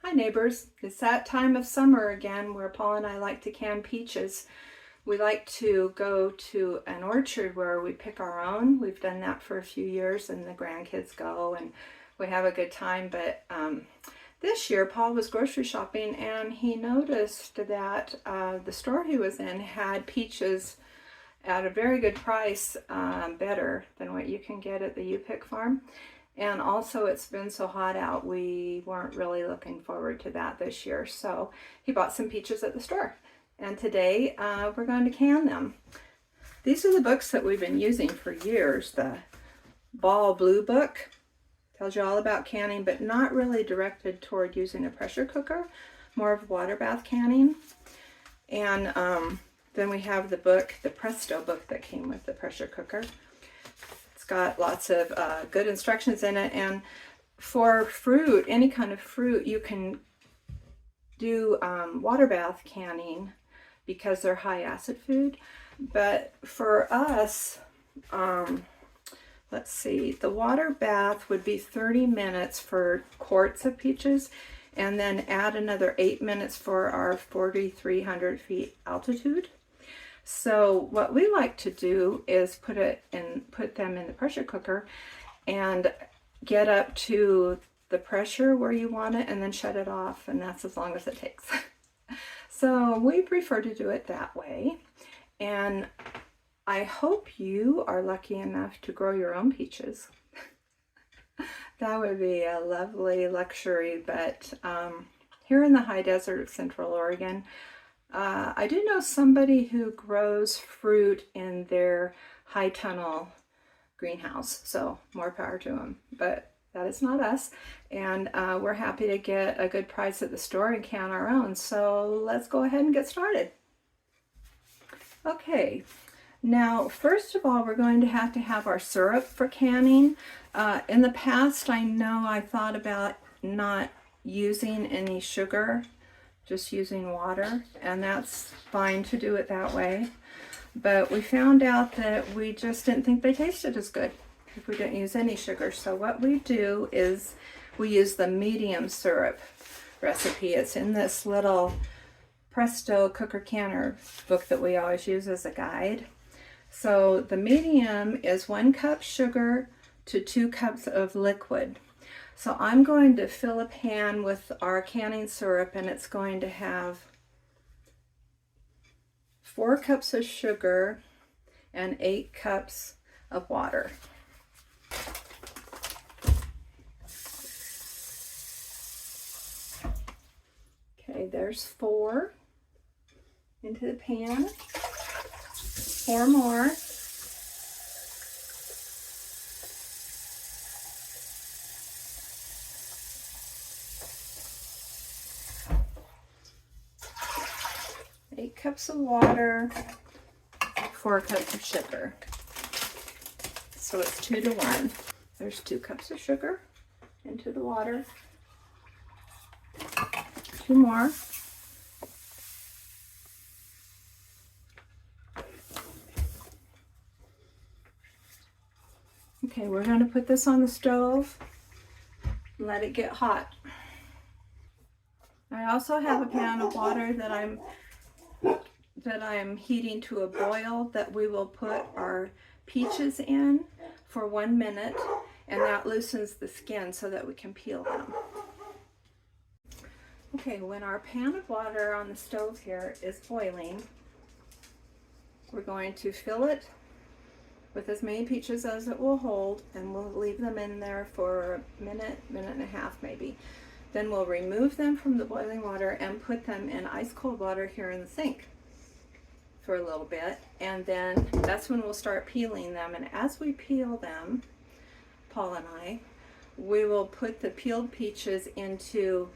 Hi neighbors, it's that time of summer again where Paul and I like to can peaches. We like to go to an orchard where we pick our own. We've done that for a few years and the grandkids go and we have a good time. But this year Paul was grocery shopping and he noticed that the store he was in had peaches at a very good price, better than what you can get at the U-Pick farm. And also it's been so hot out, we weren't really looking forward to that this year. So he bought some peaches at the store. And today we're going to can them. These are the books that we've been using for years. The Ball Blue book tells you all about canning, but not really directed toward using a pressure cooker, more of water bath canning. And then we have the book, the Presto book that came with the pressure cooker. Got lots of good instructions in it, and for fruit, any kind of fruit, you can do water bath canning because they're high acid food. But for us, let's see, the water bath would be 30 minutes for quarts of peaches, and then add another 8 minutes for our 4,300 feet altitude. So what we like to do is put them in the pressure cooker and get up to the pressure where you want it and then shut it off, and that's as long as it takes. So we prefer to do it that way, and I hope you are lucky enough to grow your own peaches. That would be a lovely luxury, but here in the high desert of Central Oregon, I do know somebody who grows fruit in their high tunnel greenhouse, so more power to them, but that is not us. And we're happy to get a good price at the store and can our own, so let's go ahead and get started. Okay, now first of all we're going to have our syrup for canning. In the past, I know I thought about not using any sugar, just using water, and that's fine to do it that way. But we found out that we just didn't think they tasted as good if we didn't use any sugar. So what we do is we use the medium syrup recipe. It's in this little Presto cooker canner book that we always use as a guide. So the medium is 1 cup sugar to 2 cups of liquid. So I'm going to fill a pan with our canning syrup, and it's going to have 4 cups of sugar and 8 cups of water. Okay, there's 4 into the pan, 4 more. Cups of water, 4 cups of sugar. So it's 2 to 1. There's 2 cups of sugar into the water. 2 more. Okay, we're going to put this on the stove and let it get hot. I also have a pan of water that I'm heating to a boil that we will put our peaches in for 1 minute, and that loosens the skin so that we can peel them. Okay, when our pan of water on the stove here is boiling, we're going to fill it with as many peaches as it will hold, and we'll leave them in there for a minute, minute and a half maybe. Then we'll remove them from the boiling water and put them in ice cold water here in the sink for a little bit, and then that's when we'll start peeling them. And as we peel them, Paul and I, we will put the peeled peaches into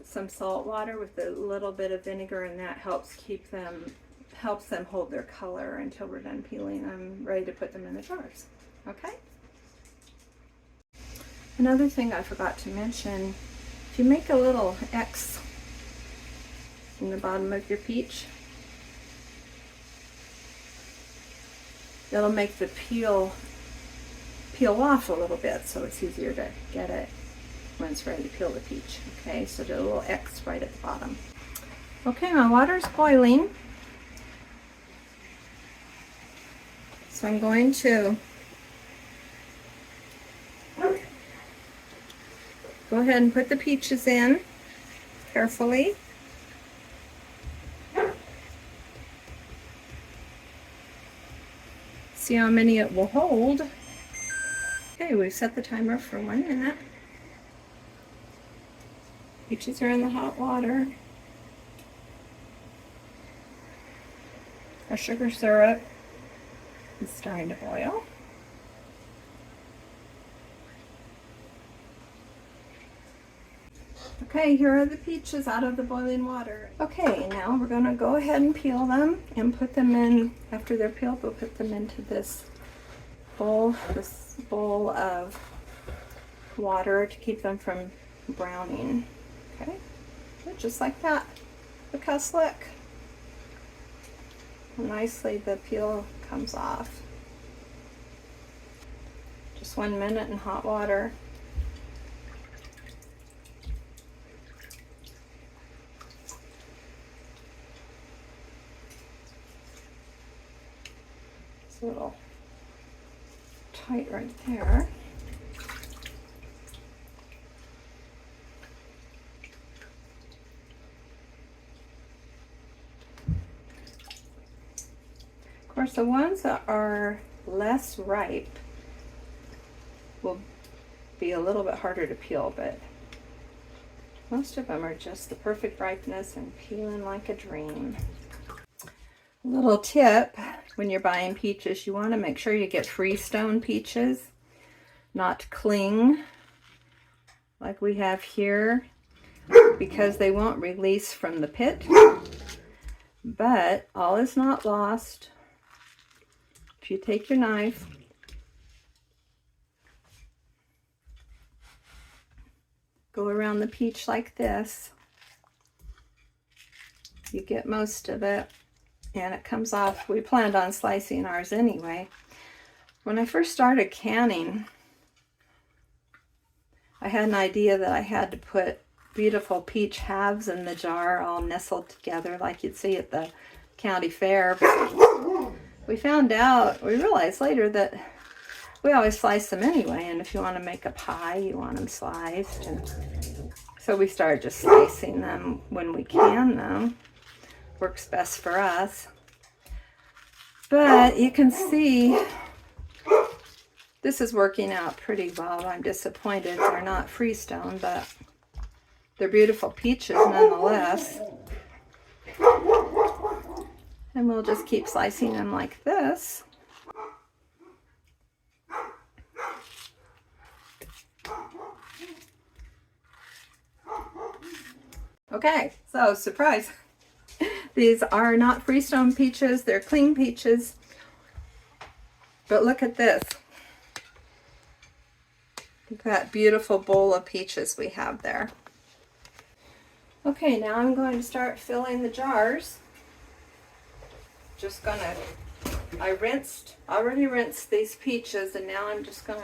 some salt water with a little bit of vinegar, and that helps them hold their color until we're done peeling them, ready to put them in the jars. Okay? Another thing I forgot to mention, if you make a little X in the bottom of your peach, it'll make the peel off a little bit, so it's easier to get it. when it's ready to peel the peach. Okay, so do a little X right at the bottom. Okay, my water's boiling. So I'm going to go ahead and put the peaches in carefully. See how many it will hold. Okay, we've set the timer for 1 minute. Peaches are in the hot water. Our sugar syrup is starting to boil. Okay, here are the peaches out of the boiling water. Okay, now we're going to go ahead and peel them and put them in. After they're peeled, we'll put them into this bowl of water to keep them from browning. Okay, just like that. Look how slick. Nicely the peel comes off. Just 1 minute in hot water. It's a little tight right there. Of course, the ones that are less ripe will be a little bit harder to peel, but most of them are just the perfect ripeness and peeling like a dream. A little tip, when you're buying peaches, you want to make sure you get freestone peaches, not cling like we have here, because they won't release from the pit. But all is not lost. If you take your knife, go around the peach like this, you get most of it, and it comes off. We planned on slicing ours anyway. When I first started canning, I had an idea that I had to put beautiful peach halves in the jar, all nestled together like you'd see at the county fair. But we realized later that we always slice them anyway, and if you want to make a pie, you want them sliced. And so we started just slicing them when we can, though. Works best for us. But you can see this is working out pretty well. I'm disappointed they're not freestone, but they're beautiful peaches nonetheless. And we'll just keep slicing them like this. Okay, so surprise. These are not freestone peaches, they're clean peaches. But look at this. Look at that beautiful bowl of peaches we have there. Okay, now I'm going to start filling the jars. I already rinsed these peaches, and now I'm just gonna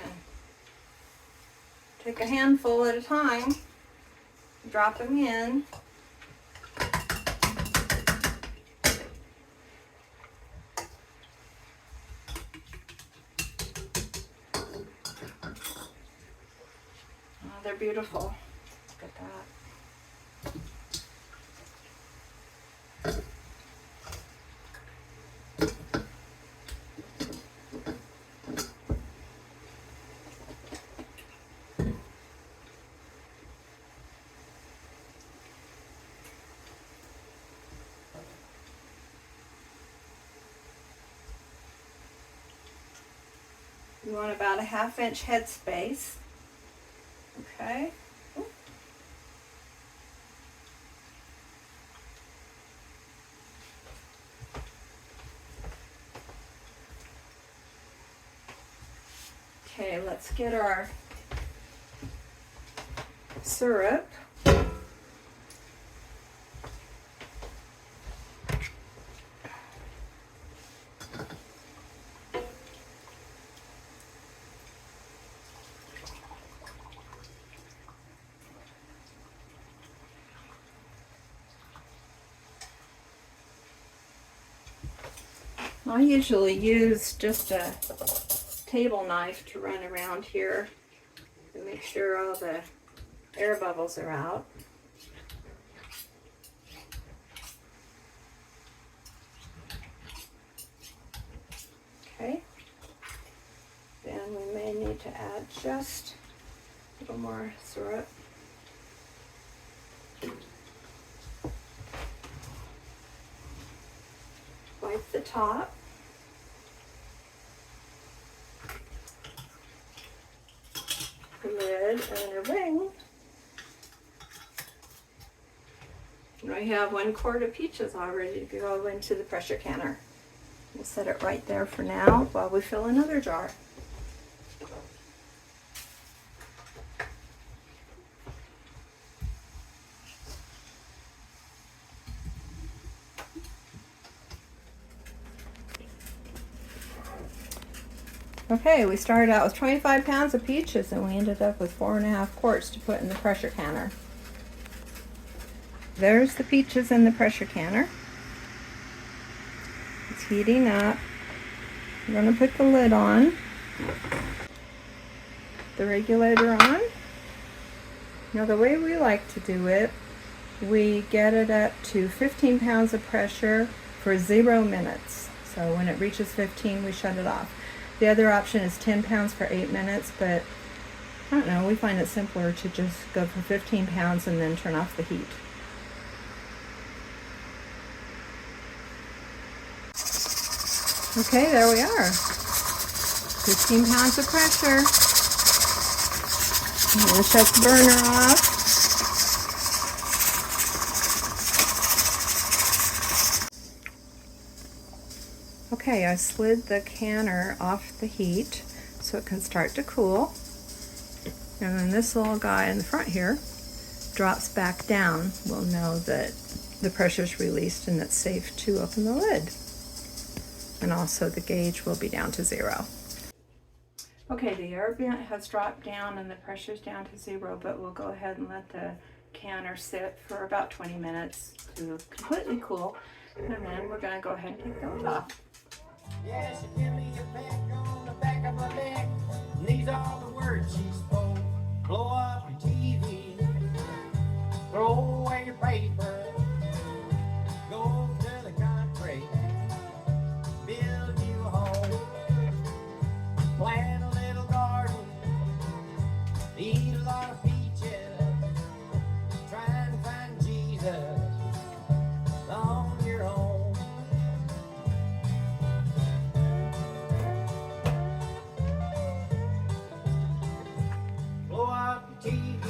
take a handful at a time, drop them in. Oh, they're beautiful. Look at that. You want about a 1/2 inch head space. Okay. Okay, let's get our syrup. I usually use just a table knife to run around here and make sure all the air bubbles are out. Okay. Then we may need to add just a little more syrup. Wipe the top. The lid and a ring. And I have 1 quart of peaches all ready to go into the pressure canner. We'll set it right there for now while we fill another jar. Okay, we started out with 25 pounds of peaches and we ended up with 4.5 quarts to put in the pressure canner. There's the peaches in the pressure canner. It's heating up. I'm going to put the lid on, the regulator on. Now the way we like to do it, we get it up to 15 pounds of pressure for 0 minutes. So when it reaches 15, we shut it off. The other option is 10 pounds for 8 minutes, but I don't know, we find it simpler to just go for 15 pounds and then turn off the heat. Okay, there we are. 15 pounds of pressure. I'm going to shut the burner off. Okay, I slid the canner off the heat so it can start to cool. And then this little guy in the front here drops back down. We'll know that the pressure's released and it's safe to open the lid. And also the gauge will be down to 0. Okay, the air vent has dropped down and the pressure's down to 0, but we'll go ahead and let the canner sit for about 20 minutes to completely cool. And then we're going to go ahead and take the lid off. Yeah, she give me a peck on the back of my neck. These are the words she spoke. Blow up your TV, throw away your paper, go to the country, build you a home, plant a little garden, eat a lot of peaches, try and find Jesus on your own. Blow up your TV,